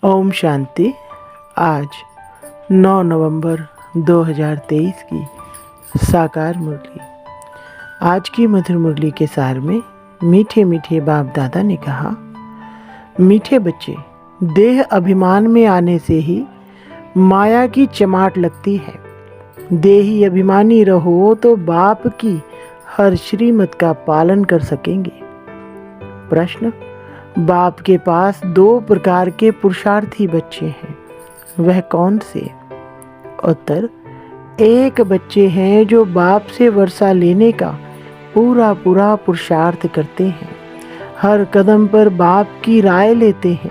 ओम शांति। आज 9 नवंबर 2023 की साकार मुरली। आज की मधुर मुरली के सार में मीठे मीठे बाप दादा ने कहा, मीठे बच्चे, देह अभिमान में आने से ही माया की चमाट लगती है। देही अभिमानी रहो तो बाप की हर श्रीमत का पालन कर सकेंगे। प्रश्न, बाप के पास 2 प्रकार के पुरुषार्थी बच्चे हैं, वह कौन से? उत्तर, एक बच्चे हैं जो बाप से वर्षा लेने का पूरा पुरुषार्थ करते हैं, हर कदम पर बाप की राय लेते हैं।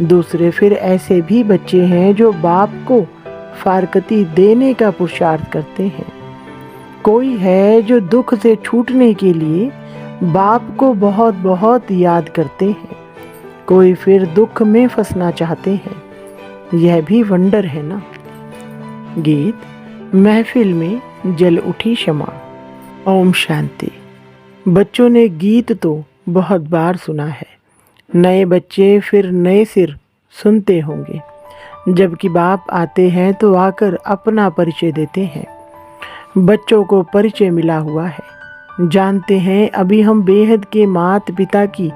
दूसरे फिर ऐसे भी बच्चे हैं जो बाप को फारकती देने का पुरुषार्थ करते हैं। कोई है जो दुख से छूटने के लिए बाप को बहुत बहुत याद करते हैं, कोई फिर दुख में फंसना चाहते हैं। यह भी वंडर है ना। गीत महफिल में जल उठी क्षमा। ओम शांति। बच्चों ने गीत तो बहुत बार सुना है, नए बच्चे फिर नए सिर सुनते होंगे। जबकि बाप आते हैं तो आकर अपना परिचय देते हैं। बच्चों को परिचय मिला हुआ है, जानते हैं अभी हम बेहद के माता पिता की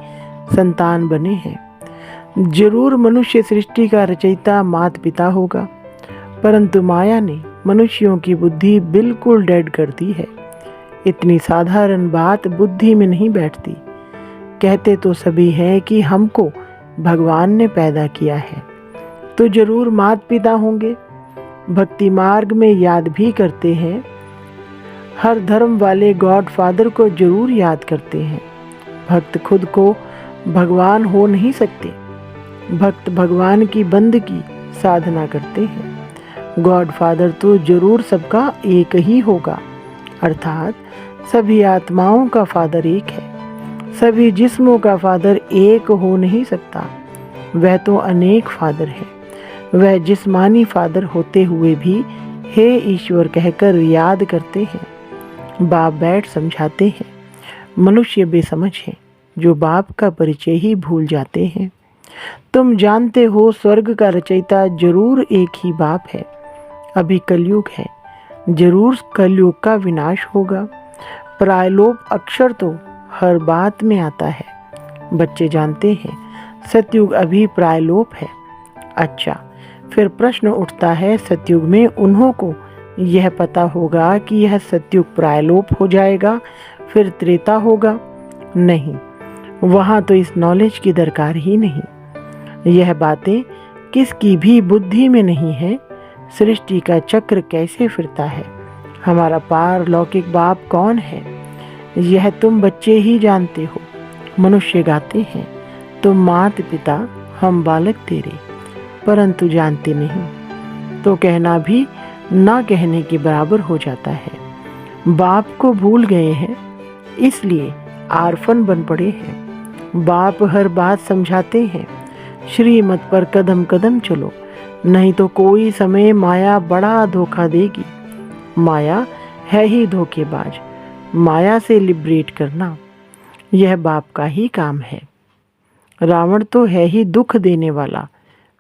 संतान बने हैं। जरूर मनुष्य सृष्टि का रचयिता माता पिता होगा, परंतु माया ने मनुष्यों की बुद्धि बिल्कुल डेड कर दी है। इतनी साधारण बात बुद्धि में नहीं बैठती। कहते तो सभी हैं कि हमको भगवान ने पैदा किया है, तो जरूर माता पिता होंगे। भक्ति मार्ग में याद भी करते हैं। हर धर्म वाले गॉड फादर को जरूर याद करते हैं। भक्त खुद को भगवान हो नहीं सकते। भक्त भगवान की बंदगी साधना करते हैं। गॉड फादर तो जरूर सबका एक ही होगा, अर्थात सभी आत्माओं का फादर एक है। सभी जिस्मों का फादर एक हो नहीं सकता, वह तो अनेक फादर है। वह जिस्मानी फादर होते हुए भी हे ईश्वर कहकर याद करते हैं। बाप बैठ समझाते हैं। मनुष्य बेसमझ है जो बाप का परिचय ही भूल जाते हैं। तुम जानते हो स्वर्ग का रचयिता जरूर एक ही बाप है। अभी कलयुग है, जरूर कलयुग का विनाश होगा। प्रायलोप अक्षर तो हर बात में आता है। बच्चे जानते हैं सतयुग अभी प्रायलोप है। अच्छा, फिर प्रश्न उठता है, सतयुग में उन्हों को यह पता होगा कि यह सतयुग प्रायलोप हो जाएगा, फिर त्रेता होगा? नहीं, वहाँ तो इस नॉलेज की दरकार ही नहीं। यह बातें किसकी भी बुद्धि में नहीं है। सृष्टि का चक्र कैसे फिरता है, हमारा पारलौकिक बाप कौन है, यह तुम बच्चे ही जानते हो। मनुष्य गाते हैं, तुम माता पिता हम बालक तेरे, परंतु जानते नहीं, तो कहना भी ना कहने के बराबर हो जाता है। बाप को भूल गए हैं, इसलिए आरफन बन पड़े हैं। बाप हर बात समझाते हैं, श्रीमत पर कदम कदम चलो, नहीं तो कोई समय माया बड़ा धोखा देगी। माया है ही धोखेबाज। माया से लिबरेट करना यह बाप का ही काम है। रावण तो है ही दुख देने वाला,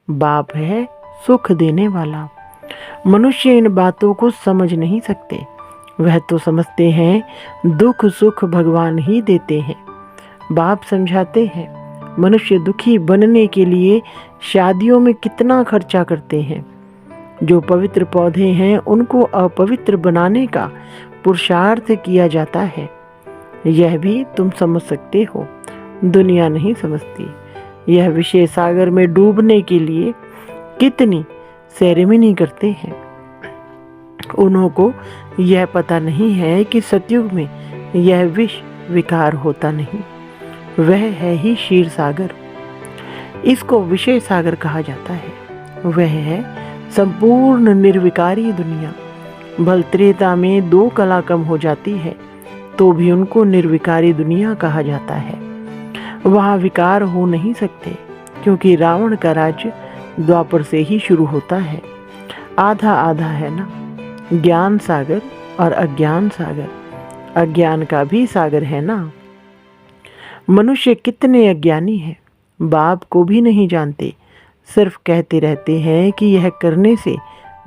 बाप है सुख देने वाला। मनुष्य इन बातों को समझ नहीं सकते। वह तो समझते हैं दुख सुख भगवान ही देते हैं। बाप समझाते हैं, मनुष्य दुखी बनने के लिए शादियों में कितना खर्चा करते हैं। जो पवित्र पौधे हैं उनको अपवित्र बनाने का पुरुषार्थ किया जाता है। यह भी तुम समझ सकते हो, दुनिया नहीं समझती। यह विषय सागर में डूबने के लिए कितनी सेरेमनी करते हैं। उन्हों को यह पता नहीं है कि सतयुग में यह विष विकार होता नहीं, वह है ही क्षीर सागर। इसको विषय सागर कहा जाता है। वह है संपूर्ण निर्विकारी दुनिया। भल त्रेता में 2 कला कम हो जाती है तो भी उनको निर्विकारी दुनिया कहा जाता है। वहाँ विकार हो नहीं सकते, क्योंकि रावण का राज्य द्वापर से ही शुरू होता है। आधा आधा है ना, ज्ञान सागर और अज्ञान सागर। अज्ञान का भी सागर है ना। मनुष्य कितने अज्ञानी हैं, बाप को भी नहीं जानते, सिर्फ कहते रहते हैं कि यह करने से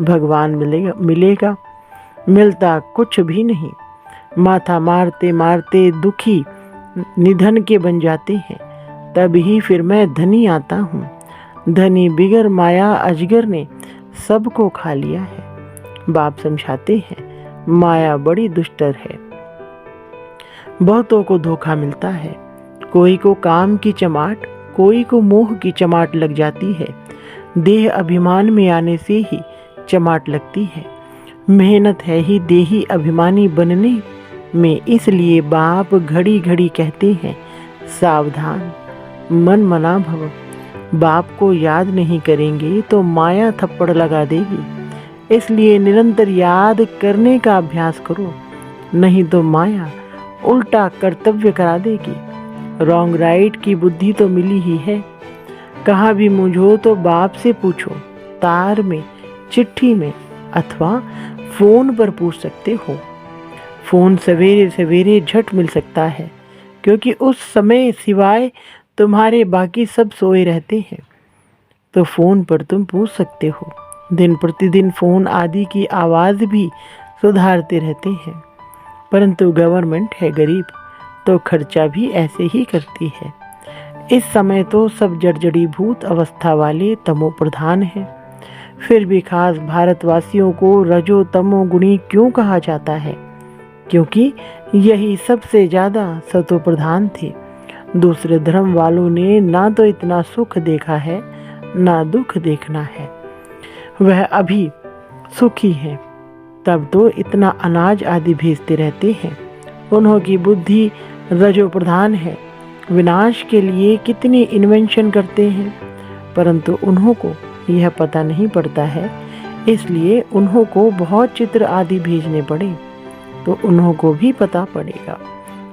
भगवान मिलेगा, मिलता कुछ भी नहीं। माथा मारते मारते दुखी निधन के बन जाते हैं। तब ही फिर मैं धनी आता हूँ। धनी बिगर माया अजगर ने सबको खा लिया है। बाप समझाते हैं, माया बड़ी दुष्टर है। बहुतों को धोखा मिलता है। कोई को काम की चमाट, कोई को मोह की चमाट लग जाती है। देह अभिमान में आने से ही चमाट लगती है। मेहनत है ही देही अभिमानी बनने में। इसलिए बाप घड़ी घड़ी कहते हैं, सावधान, मन मना भव। बाप को याद नहीं करेंगे तो माया थप्पड़ लगा देगी। इसलिए निरंतर याद करने का अभ्यास करो, नहीं तो माया उल्टा कर्तव्य करा देगी। रॉन्ग राइट की बुद्धि तो मिली ही है। कहाँ भी मुझो तो बाप से पूछो, तार में, चिट्ठी में अथवा फोन पर पूछ सकते हो। फोन सवेरे सवेरे झट मिल सकता है, क्योंकि उस समय सिवाय तुम्हारे बाकी सब सोए रहते हैं। तो फोन पर तुम पूछ सकते हो। दिन प्रतिदिन फोन आदि की आवाज़ भी सुधारते रहते हैं। परंतु गवर्नमेंट है गरीब, तो खर्चा भी ऐसे ही करती है। इस समय तो सब जड़जड़ीभूत अवस्था वाले तमो प्रधान हैं। फिर भी खास भारतवासियों को रजो तमो गुणी क्यों कहा जाता है? क्योंकि यही सबसे ज़्यादा सतो प्रधान थे। दूसरे धर्म वालों ने ना तो इतना सुख देखा है, ना दुख देखना है। वह अभी सुखी हैं, तब तो इतना अनाज आदि भेजते रहते हैं। उन्हों की बुद्धि रजो प्रधान है। विनाश के लिए कितनी इन्वेंशन करते हैं, परंतु उन्हों को यह पता नहीं पड़ता है। इसलिए उन्हों को बहुत चित्र आदि भेजने पड़े तो उन्हों को भी पता पड़ेगा।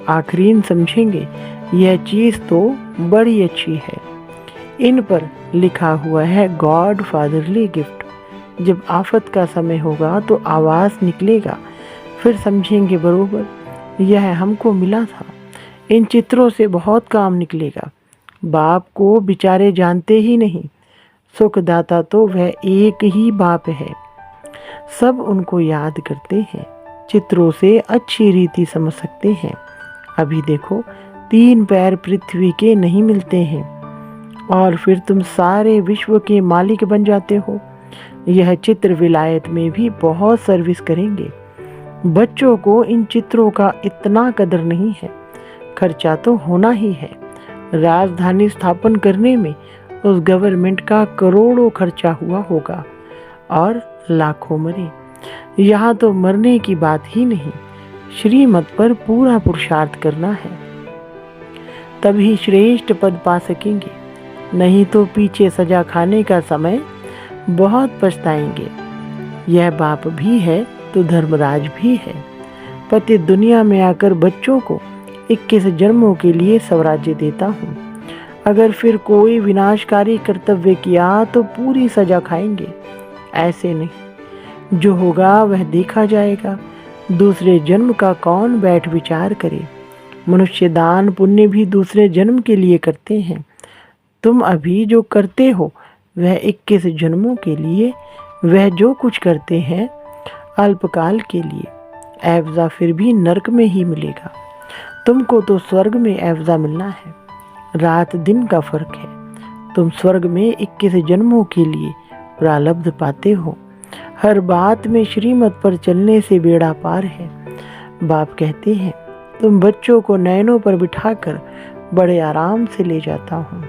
आखिरीन समझेंगे यह चीज़ तो बड़ी अच्छी है। इन पर लिखा हुआ है गॉड फादरली गिफ्ट। जब आफत का समय होगा तो आवाज़ निकलेगा, फिर समझेंगे बरोबर यह हमको मिला था। इन चित्रों से बहुत काम निकलेगा। बाप को बेचारे जानते ही नहीं। सुखदाता तो वह एक ही बाप है। सब उनको याद करते हैं। चित्रों से अच्छी रीति समझ सकते हैं। अभी देखो, 3 पैर पृथ्वी के नहीं मिलते हैं और फिर तुम सारे विश्व के मालिक बन जाते हो। यह चित्र विलायत में भी बहुत सर्विस करेंगे। बच्चों को इन चित्रों का इतना कदर नहीं है। खर्चा तो होना ही है। राजधानी स्थापन करने में उस गवर्नमेंट का करोड़ों खर्चा हुआ होगा और लाखों मरे। यहाँ तो मरने की बात ही नहीं, श्रीमत पर पूरा पुरुषार्थ करना है, तभी श्रेष्ठ पद पा सकेंगे। नहीं तो पीछे सजा खाने का समय बहुत पछताएंगे। यह बाप भी है तो धर्मराज भी है। पति दुनिया में आकर बच्चों को 21 जन्मों के लिए स्वराज्य देता हूँ। अगर फिर कोई विनाशकारी कर्तव्य किया तो पूरी सजा खाएंगे। ऐसे नहीं, जो होगा वह देखा जाएगा। दूसरे जन्म का कौन बैठ विचार करे। मनुष्य दान पुण्य भी दूसरे जन्म के लिए करते हैं। तुम अभी जो करते हो वह 21 जन्मों के लिए। वह जो कुछ करते हैं अल्पकाल के लिए। एवजा फिर भी नरक में ही मिलेगा। तुमको तो स्वर्ग में एवजा मिलना है। रात दिन का फर्क है। तुम स्वर्ग में 21 जन्मों के लिए प्रारब्ध पाते हो। हर बात में श्रीमत पर चलने से बेड़ा पार है। बाप कहते हैं, तुम बच्चों को नैनों पर बिठाकर बड़े आराम से ले जाता हूँ।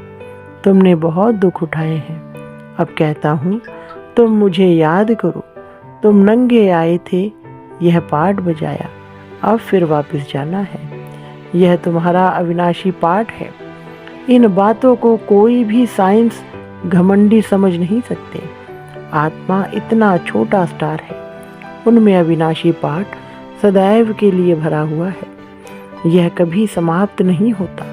तुमने बहुत दुख उठाए हैं। अब कहता हूँ, तुम मुझे याद करो। तुम नंगे आए थे, यह पाठ बजाया, अब फिर वापस जाना है। यह तुम्हारा अविनाशी पाठ है। इन बातों को कोई भी साइंस घमंडी समझ नहीं सकते। आत्मा इतना छोटा स्टार है, उनमें अविनाशी पाठ सदैव के लिए भरा हुआ है। यह कभी समाप्त नहीं होता।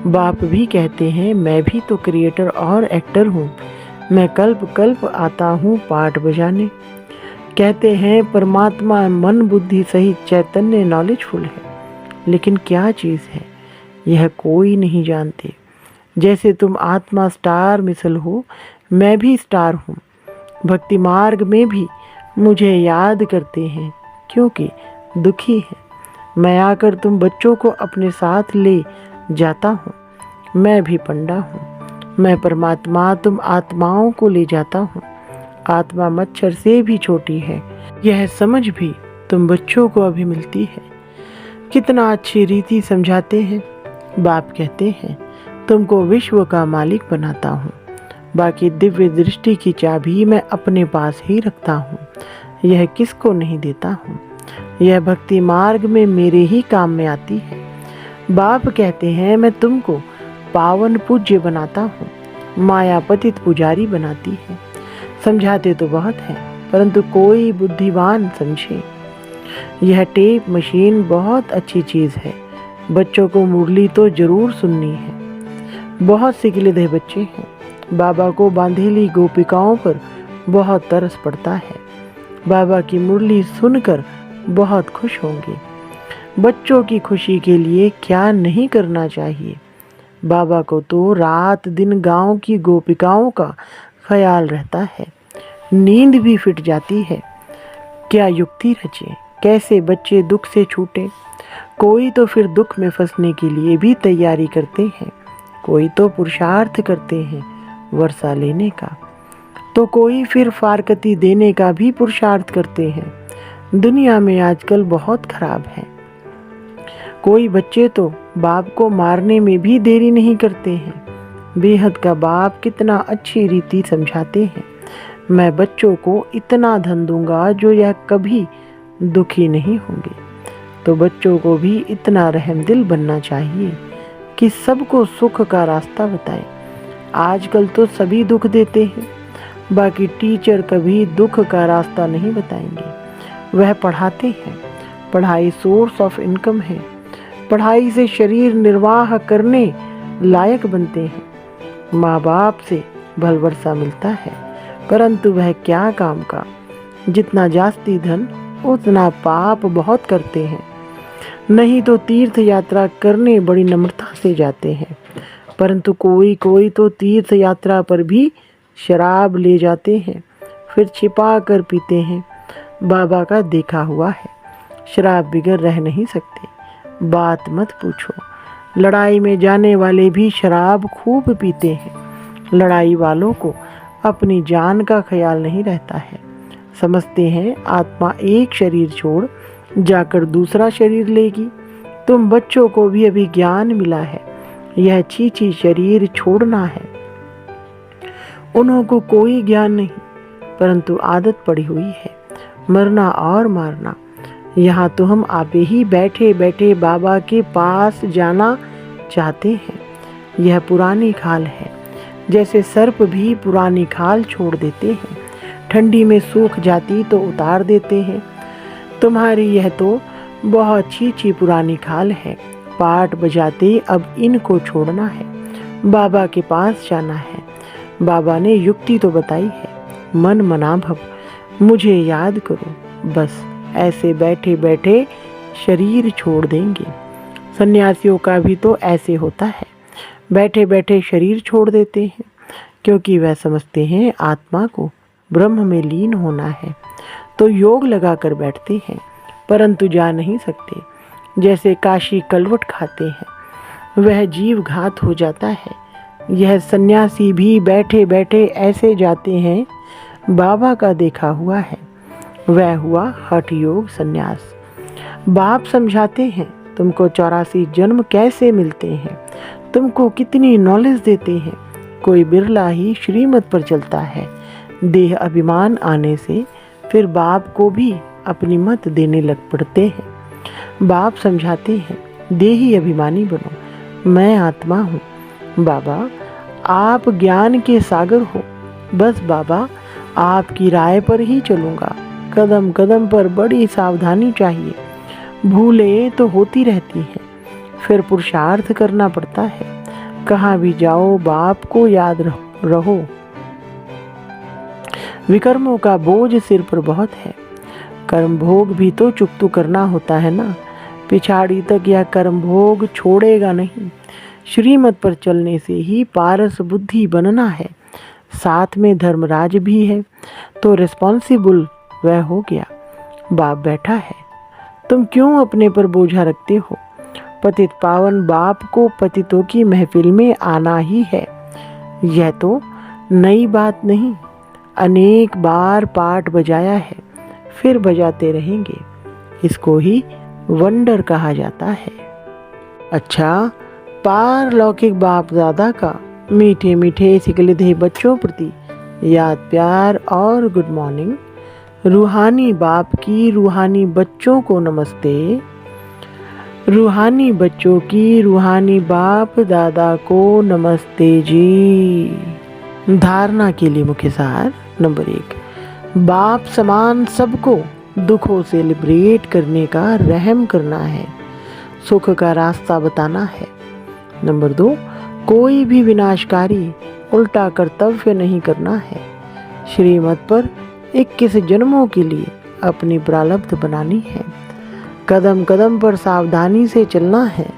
बाप भी कहते हैं, मैं भी तो क्रिएटर और एक्टर हूँ। मैं कल्प कल्प आता हूँ पाठ बजाने। कहते हैं परमात्मा मन बुद्धि सहित चैतन्य नॉलेजफुल है, लेकिन क्या चीज़ है यह कोई नहीं जानते। जैसे तुम आत्मा स्टार मिसल हो, मैं भी स्टार हूँ। भक्ति मार्ग में भी मुझे याद करते हैं क्योंकि दुखी है। मैं आकर तुम बच्चों को अपने साथ ले जाता हूँ। मैं भी पंडा हूँ। मैं परमात्मा तुम आत्माओं को ले जाता हूँ। आत्मा मच्छर से भी छोटी है, यह समझ भी तुम बच्चों को अभी मिलती है। कितना अच्छी रीति समझाते हैं। बाप कहते हैं तुमको विश्व का मालिक बनाता हूँ। बाकी दिव्य दृष्टि की चाबी मैं अपने पास ही रखता हूँ। यह किसको नहीं देता हूँ। यह भक्ति मार्ग में मेरे ही काम में आती है। बाप कहते हैं मैं तुमको पावन पूज्य बनाता हूँ। माया पतित पुजारी बनाती है। समझाते तो बहुत है परंतु कोई बुद्धिमान समझे। यह टेप मशीन बहुत अच्छी चीज़ है। बच्चों को मुरली तो जरूर सुननी है। बहुत से गिलेधे बच्चे हैं। बाबा को बांधेली गोपिकाओं पर बहुत तरस पड़ता है। बाबा की मुरली सुनकर बहुत खुश होंगे। बच्चों की खुशी के लिए क्या नहीं करना चाहिए। बाबा को तो रात दिन गांव की गोपिकाओं का ख्याल रहता है। नींद भी फिट जाती है। क्या युक्ति रचे, कैसे बच्चे दुख से छूटे। कोई तो फिर दुख में फंसने के लिए भी तैयारी करते हैं। कोई तो पुरुषार्थ करते हैं वर्षा लेने का, तो कोई फिर फारकती देने का भी पुरुषार्थ करते हैं। दुनिया में आजकल बहुत खराब है। कोई बच्चे तो बाप को मारने में भी देरी नहीं करते हैं। बेहद का बाप कितना अच्छी रीति समझाते हैं। मैं बच्चों को इतना धन दूंगा जो यह कभी दुखी नहीं होंगे। तो बच्चों को भी इतना रहमदिल बनना चाहिए कि सबको सुख का रास्ता बताए। आजकल तो सभी दुख देते हैं। बाकी टीचर कभी दुख का रास्ता नहीं बताएंगे। वह पढ़ाते हैं। पढ़ाई सोर्स ऑफ इनकम है। पढ़ाई से शरीर निर्वाह करने लायक बनते हैं। माँ बाप से भल वर्षा मिलता है परंतु वह क्या काम का। जितना जास्ती धन उतना पाप बहुत करते हैं। नहीं तो तीर्थ यात्रा करने बड़ी नम्रता से जाते हैं परंतु कोई कोई तो तीर्थ यात्रा पर भी शराब ले जाते हैं, फिर छिपा कर पीते हैं। बाबा का देखा हुआ है। शराब बिगर रह नहीं सकते। बात मत पूछो। लड़ाई में जाने वाले भी शराब खूब पीते हैं। लड़ाई वालों को अपनी जान का ख्याल नहीं रहता है। समझते हैं आत्मा एक शरीर छोड़ जाकर दूसरा शरीर लेगी। तुम बच्चों को भी अभी ज्ञान मिला है। यह चीची शरीर छोड़ना है। उन्हों को कोई ज्ञान नहीं परंतु आदत पड़ी हुई है मरना और मारना। यहाँ तो हम आपे ही बैठे बैठे बाबा के पास जाना चाहते हैं। यह पुरानी खाल है। जैसे सर्प भी पुरानी खाल छोड़ देते हैं। ठंडी में सूख जाती तो उतार देते हैं। तुम्हारी यह तो बहुत चीची पुरानी खाल है। पाठ बजाते अब इनको छोड़ना है। बाबा के पास जाना है। बाबा ने युक्ति तो बताई है। मन मना भव, मुझे याद करो। बस ऐसे बैठे बैठे शरीर छोड़ देंगे। सन्यासियों का भी तो ऐसे होता है। बैठे बैठे शरीर छोड़ देते हैं क्योंकि वह समझते हैं आत्मा को ब्रह्म में लीन होना है। तो योग लगा कर बैठते हैं परंतु जा नहीं सकते। जैसे काशी कलवट खाते हैं वह जीव घात हो जाता है। यह सन्यासी भी बैठे बैठे ऐसे जाते हैं। बाबा का देखा हुआ है। वह हुआ हठ योग संन्यास। बाप समझाते हैं तुमको 84 जन्म कैसे मिलते हैं। तुमको कितनी नॉलेज देते हैं। कोई बिरला ही श्रीमत पर चलता है। देह अभिमान आने से फिर बाप को भी अपनी मत देने लग पड़ते हैं। बाप समझाते हैं देही अभिमानी बनो। मैं आत्मा हूँ। बाबा आप ज्ञान के सागर हो। बस बाबा आपकी राय पर ही चलूँगा। कदम कदम पर बड़ी सावधानी चाहिए। भूले तो होती रहती हैं। फिर पुरुषार्थ करना पड़ता है। कहाँ भी जाओ बाप को याद रहो। विकर्मों का बोझ सिर पर बहुत है। कर्म भोग भी तो चुकतू करना होता है ना। पिछाड़ी तक यह कर्म भोग छोड़ेगा नहीं। श्रीमत पर चलने से ही पारस बुद्धि बनना है। साथ में धर्मराज भी है, तो रिस्पॉन्सिबल वह हो गया। बाप बैठा है, तुम क्यों अपने पर बोझा रखते हो? पतित पावन बाप को पतितों की महफिल में आना ही है। यह तो नई बात नहीं, अनेक बार पाठ बजाया है, फिर बजाते रहेंगे। इसको ही वंडर कहा जाता है। अच्छा, पारलौकिक बाप दादा का मीठे मीठे सिकलधे बच्चों प्रति याद प्यार और गुड मॉर्निंग। रूहानी बाप की रूहानी बच्चों को नमस्ते। रूहानी बच्चों की रूहानी बाप दादा को नमस्ते जी। धारणा के लिए मुख्य सार नंबर 1, बाप समान सबको दुखों से लिबरेट करने का रहम करना है, सुख का रास्ता बताना है। नंबर 2, कोई भी विनाशकारी उल्टा कर्तव्य नहीं करना है। श्रीमत पर 21 जन्मों के लिए अपनी प्रारब्ध बनानी है। कदम कदम पर सावधानी से चलना है।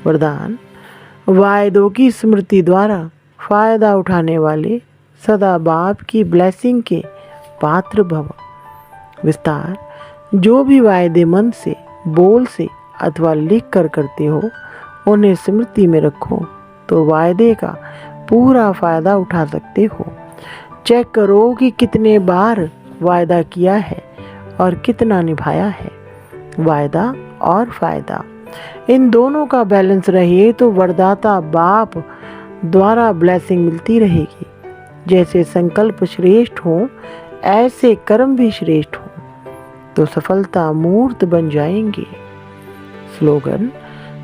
वरदान, वायदों की स्मृति द्वारा फायदा उठाने वाले सदा बाप की ब्लेसिंग के पात्र भव। विस्तार, जो भी वायदे मन से, बोल से अथवा लिख कर करते हो, उन्हें स्मृति में रखो तो वायदे का पूरा फायदा उठा सकते हो। चेक करो कि कितने बार वायदा किया है और कितना निभाया है। वायदा और फायदा, इन दोनों का बैलेंस रहे तो वरदाता बाप द्वारा ब्लेसिंग मिलती रहेगी। जैसे संकल्प श्रेष्ठ हो, ऐसे कर्म भी श्रेष्ठ हो, तो सफलता मूर्त बन जाएंगे। स्लोगन,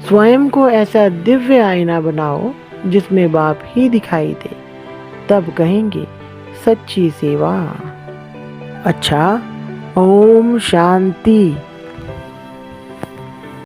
स्वयं को ऐसा दिव्य आईना बनाओ जिसमें बाप ही दिखाई दे, तब कहेंगे सच्ची सेवा। अच्छा, ओम शांति।